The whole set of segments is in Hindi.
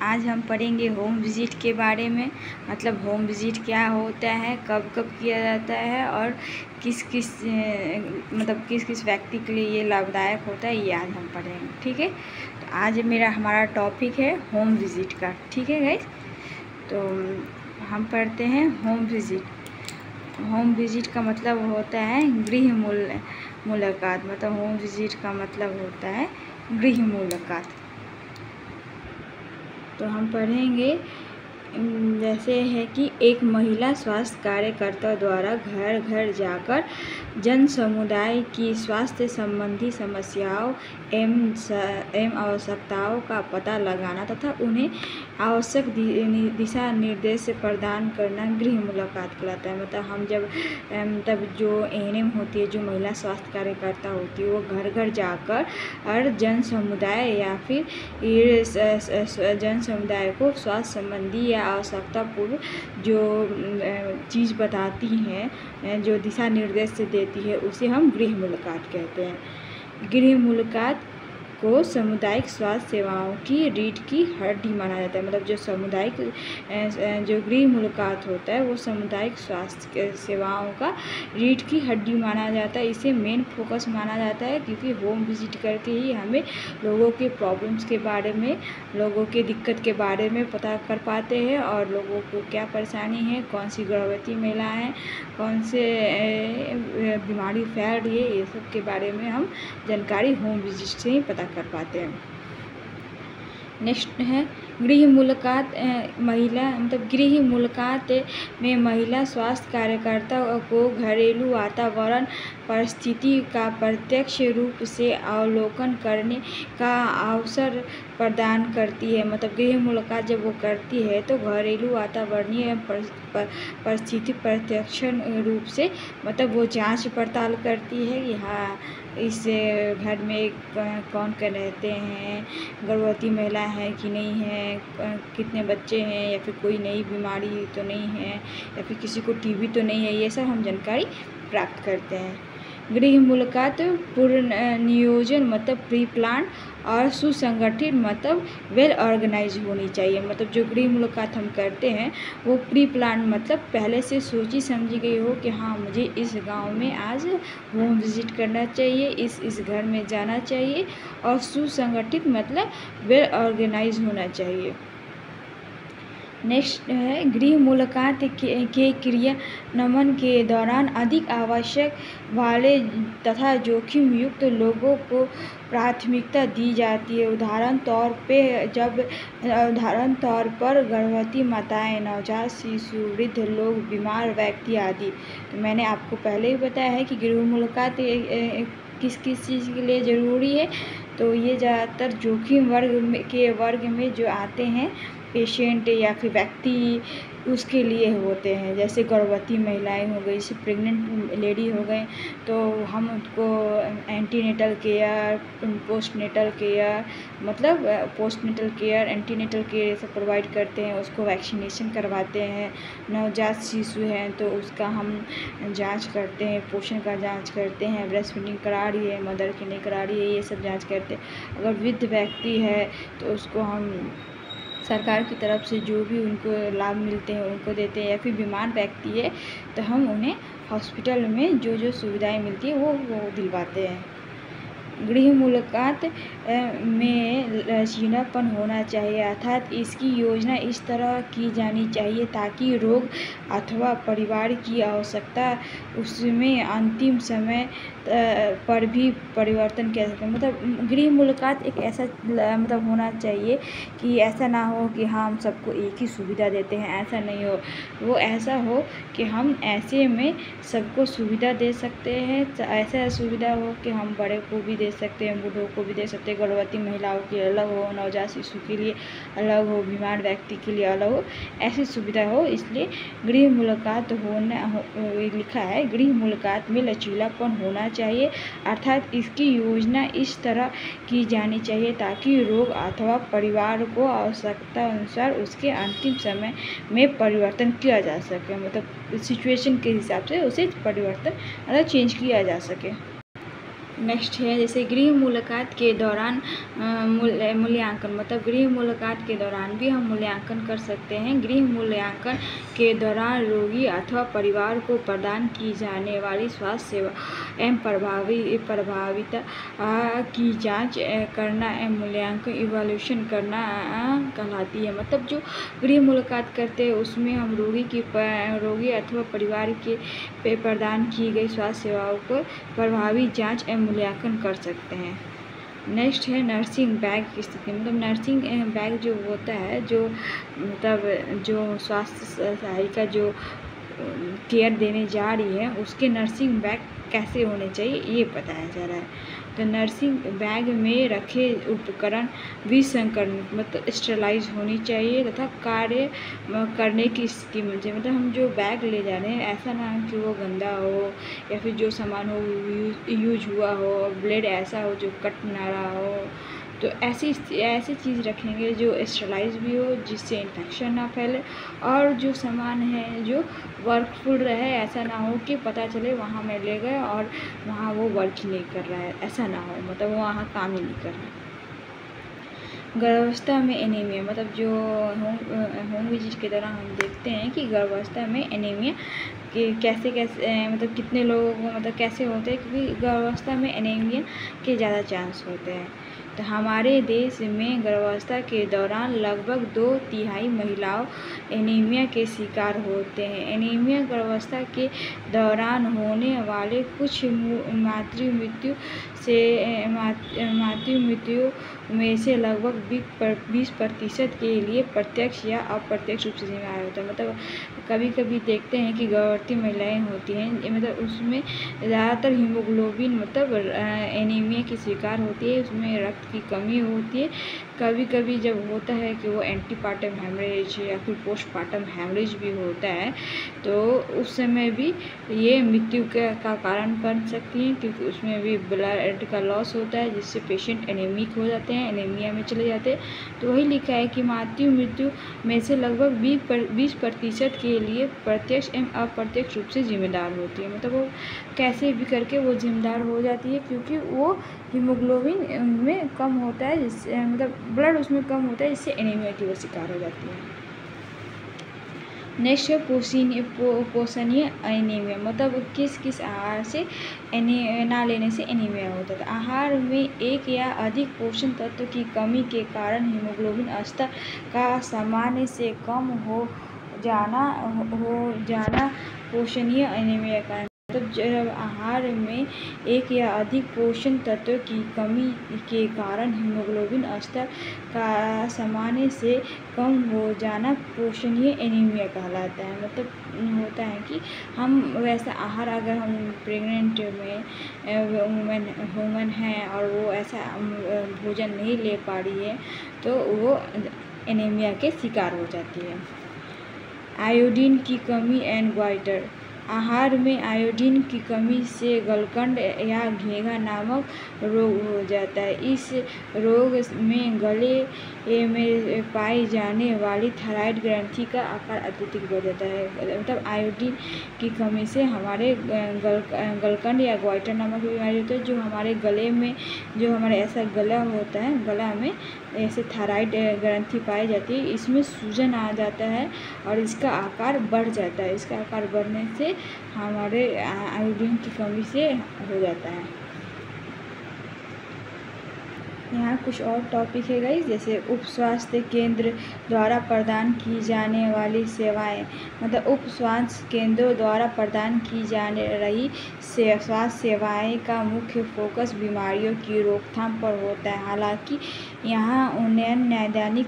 आज हम पढ़ेंगे होम विज़िट के बारे में। मतलब होम विज़िट क्या होता है, कब कब किया जाता है और किस किस व्यक्ति के लिए ये लाभदायक होता है, ये आज हम पढ़ेंगे। ठीक है, तो आज हमारा टॉपिक है होम विज़िट का। ठीक है गाइस, तो हम पढ़ते हैं होम विज़िट। होम विज़िट का मतलब होता है गृह मुलाकात। मतलब होम विज़िट का मतलब होता है गृह मुलाकात। तो हम पढ़ेंगे जैसे है कि एक महिला स्वास्थ्य कार्यकर्ता द्वारा घर घर जाकर जन समुदाय की स्वास्थ्य संबंधी समस्याओं एवं आवश्यकताओं का पता लगाना तथा उन्हें आवश्यक दिशा निर्देश प्रदान करना गृह मुलाकात कहलाता है। मतलब हम जब जो एएनएम होती है, जो महिला स्वास्थ्य कार्यकर्ता होती है, वो घर घर जाकर और जन समुदाय या फिर जन समुदाय को स्वास्थ्य संबंधी या आवश्यकता पूर्व जो चीज़ बताती हैं, जो दिशा निर्देश देती है, उसे हम गृह मुलाकात कहते हैं। गृह मुलाकात को सामुदायिक स्वास्थ्य सेवाओं की रीढ़ की हड्डी माना जाता है। मतलब जो सामुदायिक जो गृह मुलाकात होता है वो सामुदायिक स्वास्थ्य सेवाओं का रीढ़ की हड्डी माना जाता है। इसे मेन फोकस माना जाता है, क्योंकि होम विजिट करके ही हमें लोगों के प्रॉब्लम्स के बारे में, लोगों के दिक्कत के बारे में पता कर पाते हैं और लोगों को क्या परेशानी है, कौन सी गर्भवती महिला है, कौन से बीमारी फैल रही है, ये सब के बारे में हम जानकारी होम विजिट से ही पता कर पाते हैं। नेक्स्ट है गृह मुलाकात। गृह मुलाकात में महिला स्वास्थ्य कार्यकर्ता को घरेलू वातावरण परिस्थिति का प्रत्यक्ष रूप से अवलोकन करने का अवसर प्रदान करती है। मतलब गृह मुलाकात जब वो करती है तो घरेलू वातावरणीय परिस्थिति प्रत्यक्ष रूप से मतलब वो जांच पड़ताल करती है कि हाँ, इस घर में कौन कौन रहते हैं, गर्भवती महिला है कि नहीं है, कितने बच्चे हैं, या फिर कोई नई बीमारी तो नहीं है, या फिर किसी को टीबी तो नहीं है, ये सब हम जानकारी प्राप्त करते हैं। गृह मुलाकात पूर्ण नियोजन मतलब प्री प्लान और सुसंगठित मतलब वेल ऑर्गेनाइज होनी चाहिए। मतलब जो गृह मुलाकात हम करते हैं वो प्री प्लान मतलब पहले से सोची समझी गई हो कि हाँ, मुझे इस गांव में आज होम विजिट करना चाहिए, इस घर में जाना चाहिए, और सुसंगठित मतलब वेल ऑर्गेनाइज होना चाहिए। नेक्स्ट है गृह मुलाकात के क्रियान्वयन के दौरान अधिक आवश्यक वाले तथा जोखिम युक्त लोगों को प्राथमिकता दी जाती है। उदाहरण तौर पर गर्भवती माताएं, नवजात शिशु, वृद्ध लोग, बीमार व्यक्ति आदि। तो मैंने आपको पहले ही बताया है कि गृह मुलाकात किस किस चीज़ के लिए ज़रूरी है। तो ये ज़्यादातर जोखिम वर्ग में जो आते हैं पेशेंट या फिर व्यक्ति, उसके लिए होते हैं। जैसे गर्भवती महिलाएं हो गई, जैसे प्रेग्नेंट लेडी हो गए, तो हम उनको एंटीनेटल केयर, पोस्टनेटल केयर, मतलब पोस्टनेटल केयर, एंटीनेटल केयर सब प्रोवाइड करते हैं। उसको वैक्सीनेशन करवाते हैं। नवजात शिशु हैं तो उसका हम जांच करते हैं, पोषण का जांच करते हैं, ब्रेस्ट फीडिंग करा रही है, मदर की नहीं करा रही है, ये सब जांच करते हैं। अगर वृद्ध व्यक्ति है तो उसको हम सरकार की तरफ से जो भी उनको लाभ मिलते हैं उनको देते हैं, या फिर बीमार व्यक्ति है तो हम उन्हें हॉस्पिटल में जो सुविधाएं मिलती है वो दिलवाते हैं। गृह मुलाकात में लचीलापन होना चाहिए, अर्थात इसकी योजना इस तरह की जानी चाहिए ताकि रोग अथवा परिवार की आवश्यकता उसमें अंतिम समय पर भी परिवर्तन किया सकता है। मतलब गृह मुलाकात एक ऐसा मतलब होना चाहिए कि ऐसा ना हो कि हम सबको एक ही सुविधा देते हैं, ऐसा नहीं हो। वो ऐसा हो कि हम ऐसे में सबको सुविधा दे सकते हैं। ऐसा सुविधा हो कि हम बड़े को भी दे सकते हैं, बूढ़ों को भी दे सकते हैं, गर्भवती महिलाओं के अलग हो, नवजात शिशु के लिए अलग हो, बीमार व्यक्ति के लिए अलग हो, ऐसी सुविधा हो। इसलिए गृह मुलाकात लिखा है गृह मुलाकात में लचीलापन होना चाहिए, अर्थात इसकी योजना इस तरह की जानी चाहिए ताकि रोग अथवा परिवार को आवश्यकता अनुसार उसके अंतिम समय में परिवर्तन किया जा सके। मतलब सिचुएशन के हिसाब से उसे परिवर्तन मतलब चेंज किया जा सके। नेक्स्ट है जैसे गृह मुलाकात के दौरान मूल्यांकन, मतलब गृह मुलाकात के दौरान भी हम मूल्यांकन कर सकते हैं। गृह मूल्यांकन के दौरान रोगी अथवा परिवार को प्रदान की जाने वाली स्वास्थ्य सेवा एवं प्रभाविता की जांच करना एवं मूल्यांकन इवैल्यूएशन करना कहलाती है। मतलब जो गृह मुलाकात करते हैं उसमें हम रोगी अथवा परिवार के पे प्रदान की गई स्वास्थ्य सेवाओं को प्रभावी जांच एवं मूल्यांकन कर सकते हैं। नेक्स्ट है नर्सिंग बैग की स्थिति, मतलब नर्सिंग बैग जो होता है, जो मतलब जो स्वास्थ्य सहायिका जो केयर देने जा रही है उसके नर्सिंग बैग कैसे होने चाहिए ये बताया जा रहा है। तो नर्सिंग बैग में रखे उपकरण विसंक्रमित मतलब स्टेरलाइज होनी चाहिए तथा कार्य करने की स्थिति में चाहिए। मतलब हम जो बैग ले जा रहे हैं ऐसा ना कि वो गंदा हो या फिर जो सामान हो यूज हुआ हो, ब्लेड ऐसा हो जो कट ना रहा हो, तो ऐसी चीज़ रखेंगे जो स्टेरलाइज भी हो जिससे इन्फेक्शन ना फैले और जो सामान है जो वर्कफुल रहे। ऐसा ना हो कि पता चले वहाँ मैं ले गए और वहाँ वो वर्क ही नहीं कर रहा है, ऐसा ना हो, मतलब वो वहाँ काम ही नहीं कर रहा है। गर्भावस्था में एनीमिया, मतलब जो होम विजिट के दौरान हम देखते हैं कि गर्भावस्था में एनीमिया कि कैसे मतलब कितने लोगों को मतलब कैसे होते हैं, क्योंकि गर्भावस्था में एनीमिया के ज़्यादा चांस होते हैं। तो हमारे देश में गर्भावस्था के दौरान लगभग 2/3 महिलाओं एनीमिया के शिकार होते हैं। एनीमिया गर्भावस्था के दौरान होने वाले कुछ मातृ मृत्यु में से लगभग 20% के लिए प्रत्यक्ष या अप्रत्यक्ष रूप से जिम्मेदार होता है। मतलब कभी कभी देखते हैं कि गर्भवती महिलाएं होती हैं, मतलब उसमें ज़्यादातर हीमोग्लोबिन मतलब एनीमिया की शिकार होती है, उसमें रक्त की कमी होती है। कभी कभी जब होता है कि वो एंटीपार्टम हेमरेज या फिर पोस्टपार्टम हेमरेज भी होता है तो उस समय भी ये मृत्यु का कारण बन सकती हैं, क्योंकि उसमें भी ब्लड का लॉस होता है जिससे पेशेंट एनीमिक हो जाते हैं, एनीमिया में चले जाते हैं। तो वही लिखा है कि मातृ मृत्यु में से लगभग 20% के लिए प्रत्यक्ष एवं अप्रत्यक्ष रूप से जिम्मेदार होती है। मतलब वो कैसे भी करके वो जिम्मेदार हो जाती है, क्योंकि वो हीमोग्लोबिन में कम होता है, जिससे मतलब ब्लड उसमें कम होता है, जिससे एनीमिया की वो शिकार हो जाती है। नेक्स्ट है पोषणीय एनीमिया, मतलब किस आहार से ना लेने से एनीमिया होता है। आहार में एक या अधिक पोषण तत्व की कमी के कारण हीमोग्लोबिन स्तर का सामान्य से कम हो जाना पोषणीय एनीमिया का, मतलब जब आहार में एक या अधिक पोषण तत्व की कमी के कारण हीमोग्लोबिन स्तर का सामान्य से कम हो जाना पोषणीय एनीमिया कहलाता है। मतलब होता है कि हम वैसा आहार अगर हम प्रेग्नेंट में वुमेन हैं और वो ऐसा भोजन नहीं ले पा रही है तो वो एनीमिया के शिकार हो जाती है। आयोडीन की कमी एंड ग्वाइटर, आहार में आयोडीन की कमी से गलकंड या घेंघा नामक रोग हो जाता है। इस रोग में गले में पाई जाने वाली थायराइड ग्रंथि का आकार अत्यधिक बढ़ जाता है। मतलब आयोडीन की कमी से हमारे गलकंड या ग्वाइटर नामक बीमारी होती है, जो हमारे गले में जो हमारे ऐसा गला होता है, गला में ऐसे थायराइड ग्रंथि पाई जाती है, इसमें सूजन आ जाता है और इसका आकार बढ़ जाता है। इसका आकार बढ़ने से हमारे आयोडीन की कमी से हो जाता है। यहाँ कुछ और टॉपिक है गाइस, जैसे उप स्वास्थ्य केंद्र द्वारा प्रदान की जाने वाली सेवाएं, मतलब उप स्वास्थ्य केंद्रों द्वारा प्रदान की जाने रही स्वास्थ्य सेवाएं का मुख्य फोकस बीमारियों की रोकथाम पर होता है। हालांकि यहाँ उन्नयन नैदानिक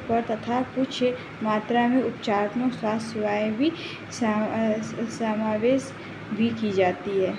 पर तथा कुछ मात्रा में उपचारात्मक स्वास्थ्य सेवाएं भी समावेश भी की जाती है।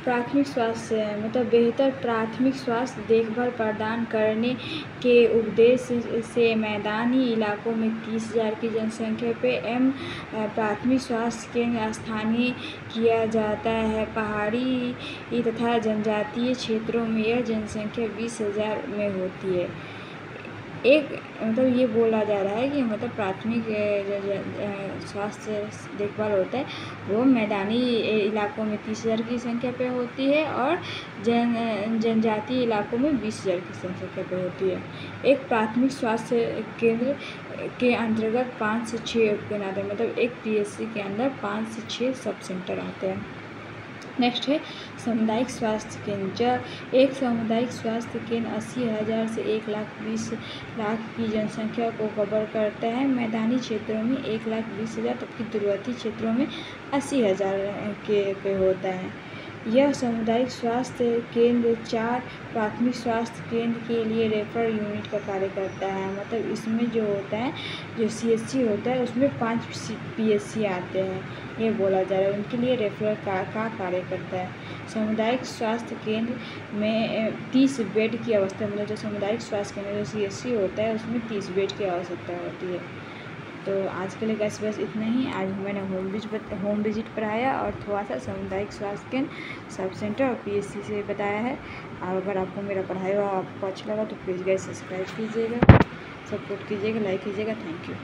प्राथमिक स्वास्थ्य मतलब बेहतर प्राथमिक स्वास्थ्य देखभाल प्रदान करने के उद्देश्य से मैदानी इलाकों में 30,000 की जनसंख्या पे प्राथमिक स्वास्थ्य केंद्र स्थानीय किया जाता है। पहाड़ी तथा जनजातीय क्षेत्रों में यह जनसंख्या 20,000 में होती है। एक मतलब ये बोला जा रहा है कि मतलब प्राथमिक स्वास्थ्य देखभाल होता है वो मैदानी इलाकों में 30,000 की संख्या पे होती है और जनजातीय इलाकों में 20,000 की संख्या पे होती है। एक प्राथमिक स्वास्थ्य केंद्र के अंतर्गत 5 से 6 उपकेंद्र आते हैं, मतलब एक पीएचसी के अंदर 5 से 6 सब सेंटर आते हैं। नेक्स्ट है सामुदायिक स्वास्थ्य केंद्र। एक सामुदायिक स्वास्थ्य केंद्र 80,000 से 1,20,00,000 की जनसंख्या को कवर करता है। मैदानी क्षेत्रों में 1,20,000 जबकि दूरवर्ती क्षेत्रों में 80,000 के पे होता है। यह सामुदायिक स्वास्थ्य केंद्र 4 प्राथमिक स्वास्थ्य केंद्र के लिए रेफरल यूनिट का कार्य करता है। मतलब इसमें जो होता है, जो सीएचसी होता है उसमें 5 पीएचसी आते हैं, ये बोला जा रहा है, उनके लिए रेफरल का कार्य करता है। सामुदायिक स्वास्थ्य केंद्र में 30 बेड की अवस्था, मतलब जो सामुदायिक स्वास्थ्य केंद्र जो सीएचसी होता है उसमें 30 बेड की आवश्यकता होती है। तो आज के लिए बस इतना ही। आज मैंने होम विजिट कराया और थोड़ा सा सामुदायिक स्वास्थ्य केंद्र, सब सेंटर और पीएचसी से बताया है। और अगर आपको मेरा पढ़ाई हुआ आपको अच्छा लगा तो प्लीज़ गाइस सब्सक्राइब कीजिएगा, सपोर्ट कीजिएगा, लाइक कीजिएगा। Thank you.